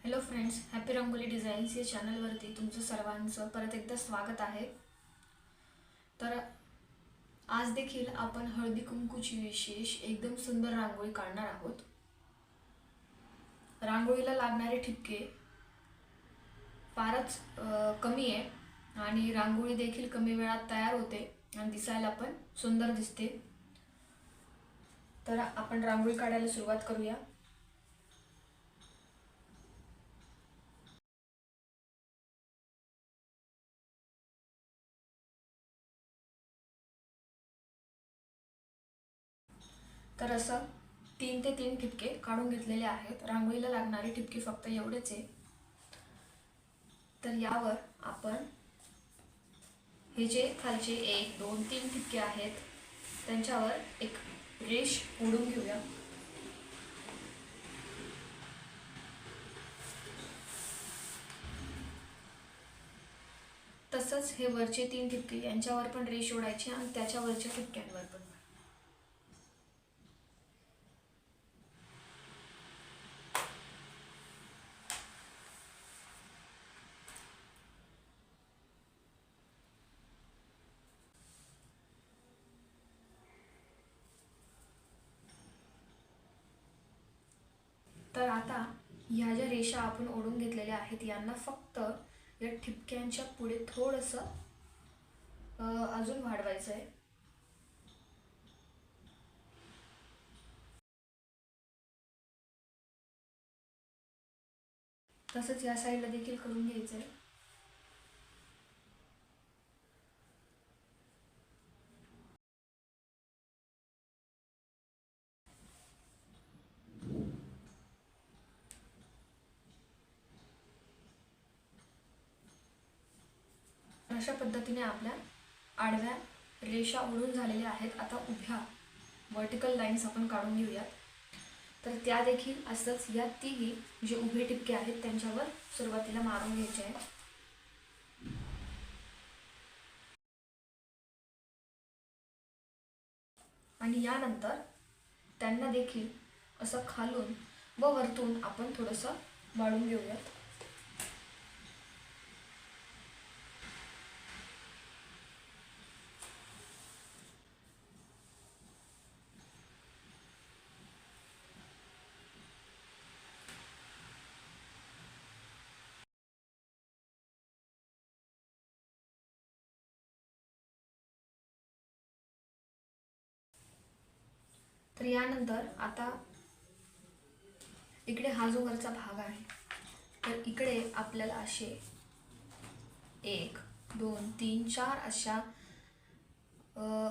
Hello friends, happy rangoli designs या चॅनलवरती तुमचं सर्वांचं परत एकदा स्वागत आहे. तर आज देखील आपण हळदी कुंकूची विशेष एकदम सुंदर रांगोळी काढणार आहोत. रांगोळीला लागणारे ठिपके फारच कमी आहे आणि रांगोळी देखील कमी वेळात तयार होते आणि दिसायला पण सुंदर दिसते. तर आपण रांगोळी काढायला सुरुवात करूया. तर असं 3 ते 3 ठिपके काढून घेतलेले आहेत. रांगोळीला लागणारे ठिपके फक्त एवढेच आहे. तर यावर आपण हे जे खालचे 1, 2, 3 ठिपके आहेत त्यांच्यावर एक रेष ओढून घेऊया. तसंच हे वरचे 3 ठिपके यांच्यावर पण रेष ओढायची आणि त्याच्यावरच्या ठिपक्यांवर पण. तर आता ह्या ज्या रेषा आपण ओढून घेतलेल्या आहेत यांना फक्त या ठिपक्यांच्या पुढे थोडंसं अजून वाढवायचं आहे. तसंच या साईडला देखील करून घ्यायचं आहे. अशा पद्धतीने आपल्या आडव्या रेषा ओढून झालेल्या आहेत. आता उभ्या वर्टिकल लाईन्स आपण काढून घेऊयात. तर त्या देखील असंच या तिघी जे उभे ठिपके आहेत त्यांच्यावर सुरुवातीला मारून घ्यायचे आहे. आणि यानंतर त्यांना देखील असं खालून व वरतून आपण थोडंसं वाढून घेऊयात. तर यानंतर आता इकडे हा जो वरचा भाग आहे तर इकडे आपल्याला असे 1, 2, 3, 4 अशा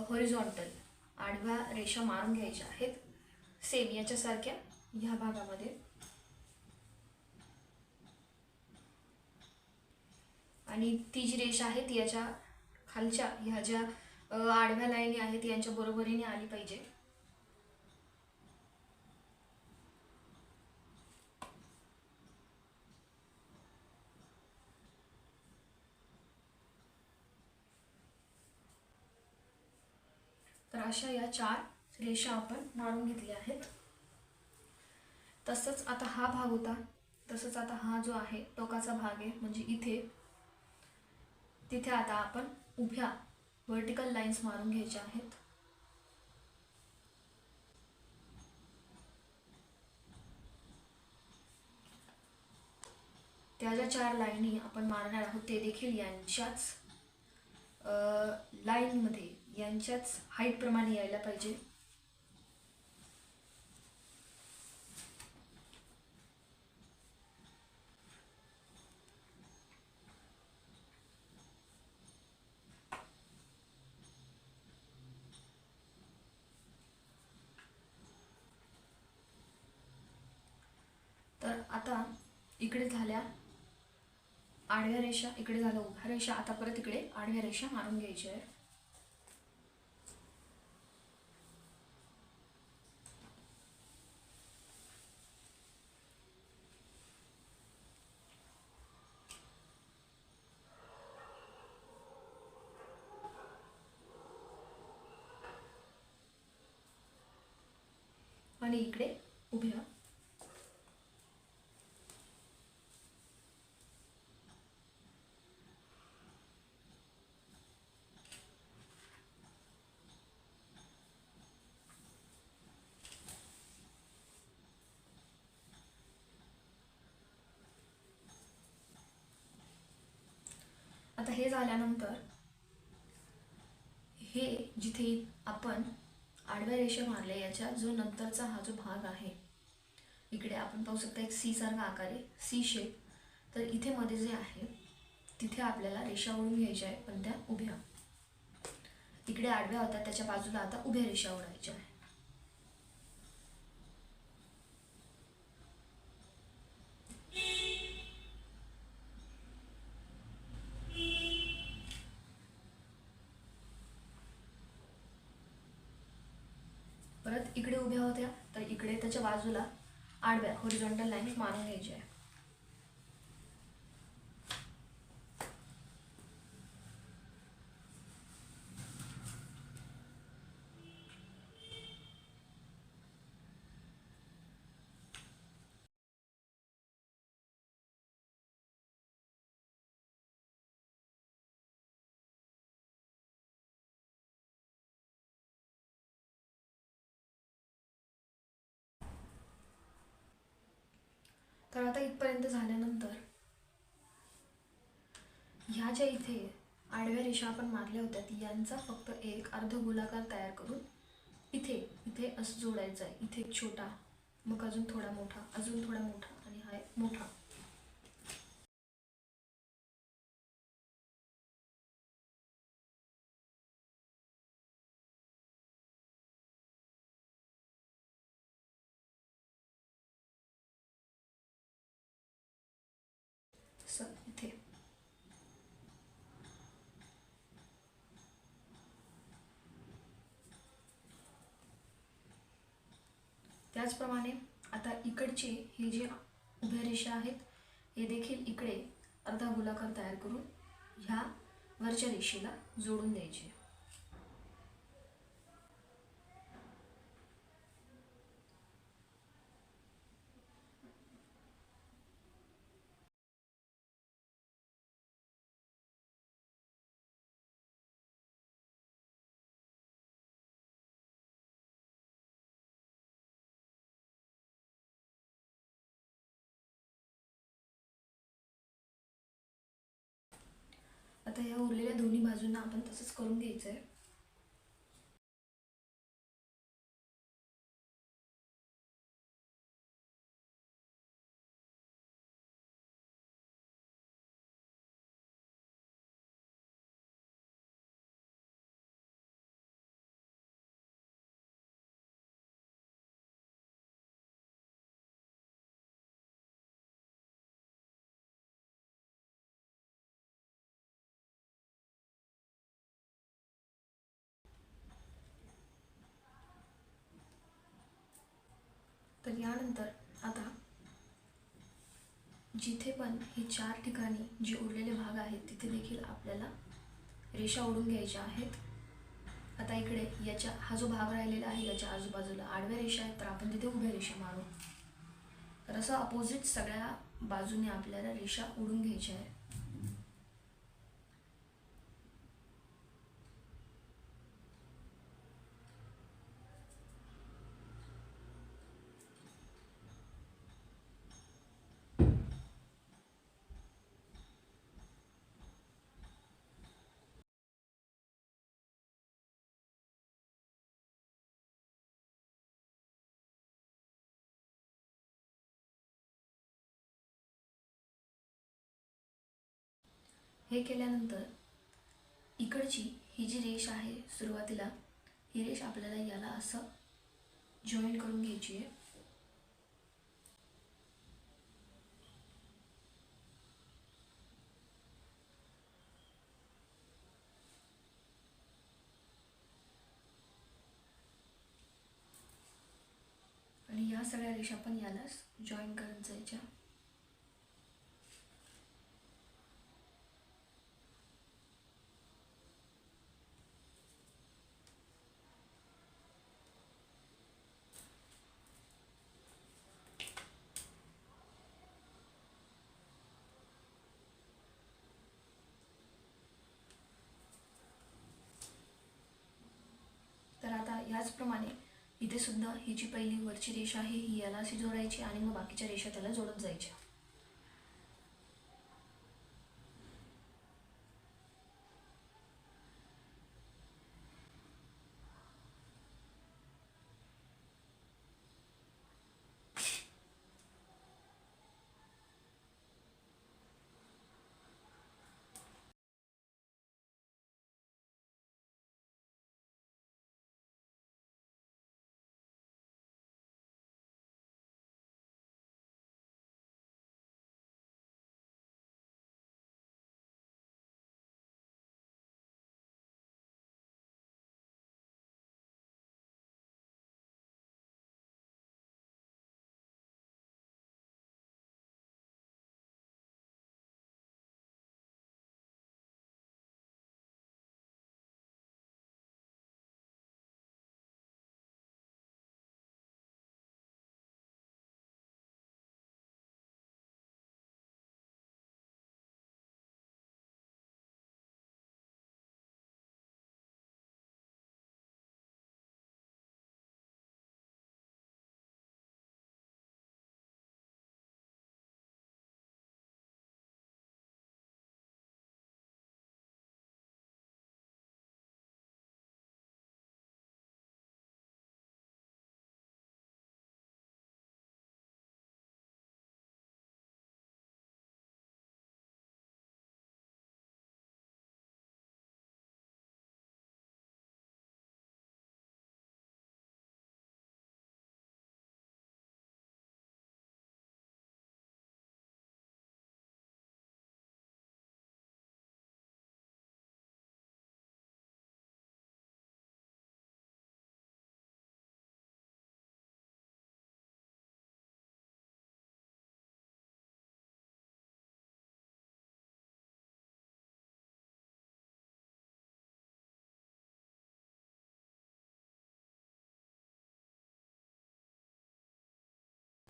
हॉरिझॉन्टल आडव्या रेषा मारून घ्यायच्या आहेत. सेम याच्यासारख्या ह्या भागामध्ये. आणि ती जी रेषा आहे ती याच्या खालच्या ह्या ज्या आडव्या लाईनी आहेत यांच्या बरोबरीने आली पाहिजे. तर अशा या 4 रेषा आपण मारून घेतल्या आहेत. तसंच आता हा भाग होता. तसंच आता हा जो आहे टोकाचा भाग आहे म्हणजे इथे तिथे आता आपण उभ्या वर्टिकल लाईन्स मारून घ्यायच्या आहेत. त्या ज्या 4 लाईनी आपण मारणार आहोत ते देखील यांच्याच लाईनमध्ये यांच्याच हाईट प्रमाणे यायला पाहिजे. तर आता इकडे झाल्या आडव्या रेषा, इकडे झालं उभ्या रेषा. आता परत इकडे आडव्या रेषा मारून घ्यायच्या आहे. आणि इकडे उभ्या. आता हे झाल्यानंतर हे जिथे आपण आडव्या रेषा मारल्या याच्या जो नंतरचा हा जो भाग आहे, इकडे आपण पाहू शकता एक सी सारखा आकार आहे, सी शेप. तर इथे मध्ये जे आहे तिथे आपल्याला रेषा ओढून घ्यायच्या आहे, पण त्या उभ्या. इकडे आडव्या होत्या, त्याच्या बाजूला आता उभ्या रेषा ओढायच्या आहे. परत इकडे उभ्या होत्या, तर इकडे त्याच्या बाजूला आडव्या हॉरिझॉन्टल लाईन मारून घ्यायच्या आहे. तर आता इथपर्यंत झाल्यानंतर ह्या ज्या इथे आडव्या रेषा आपण मारल्या होत्या यांचा फक्त एक अर्धगोलाकार तयार करून इथे इथे असं जोडायचं आहे. इथे एक छोटा, मग अजून थोडा मोठा, अजून थोडा मोठा आणि हा एक मोठा. इथे त्याचप्रमाणे आता इकडचे हे जे उभ्या रेषा आहेत हे देखील इकडे अर्धा गोलाकार तयार करून ह्या वरच्या रेषेला जोडून द्यायचे. आता या उरलेल्या दोन्ही बाजूंना आपण तसंच करून घ्यायचं आहे. तर यानंतर आता जिथे पण हे 4 ठिकाणी जे उरलेले भाग आहेत तिथे देखील आपल्याला रेषा ओढून घ्यायच्या आहेत. आता इकडे याच्या हा जो भाग राहिलेला आहे याच्या आजूबाजूला आडव्या रेषा आहेत, तर आपण तिथे उभ्या रेषा मारू. तर असं अपोजिट सगळ्या बाजूने आपल्याला रेषा ओढून घ्यायच्या आहे. हे केल्यानंतर इकडची ही जी रेष आहे सुरुवातीला, ही रेष आपल्याला याला असं जॉईन करून घ्यायची आहे. आणि या सगळ्या रेषा पण यालाच जॉईन करत जायच्या. तर आता याचप्रमाणे इथे सुद्धा ही जी पहिली वरची रेषा आहे ही याला अशी जोडायची आणि मग बाकीच्या रेषा त्याला जोडत जायच्या.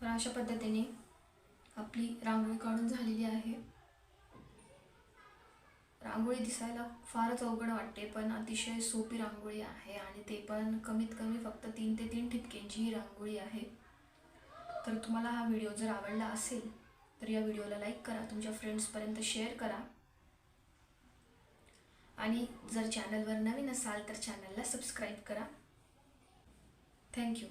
तर अशा पद्धतीने आपली रांगोळी काढून झालेली आहे. रांगोळी दिसायला फारच अवघड वाटते, पण अतिशय सोपी रांगोळी आहे आणि ते पण कमीत कमी फक्त 3 ते 3 ठिपक्यांची ही रांगोळी आहे. तर तुम्हाला हा व्हिडिओ जर आवडला असेल तर या व्हिडिओला लाईक करा, तुमच्या फ्रेंड्सपर्यंत शेअर करा आणि जर चॅनलवर नवीन असाल तर चॅनलला सबस्क्राईब करा. थँक्यू.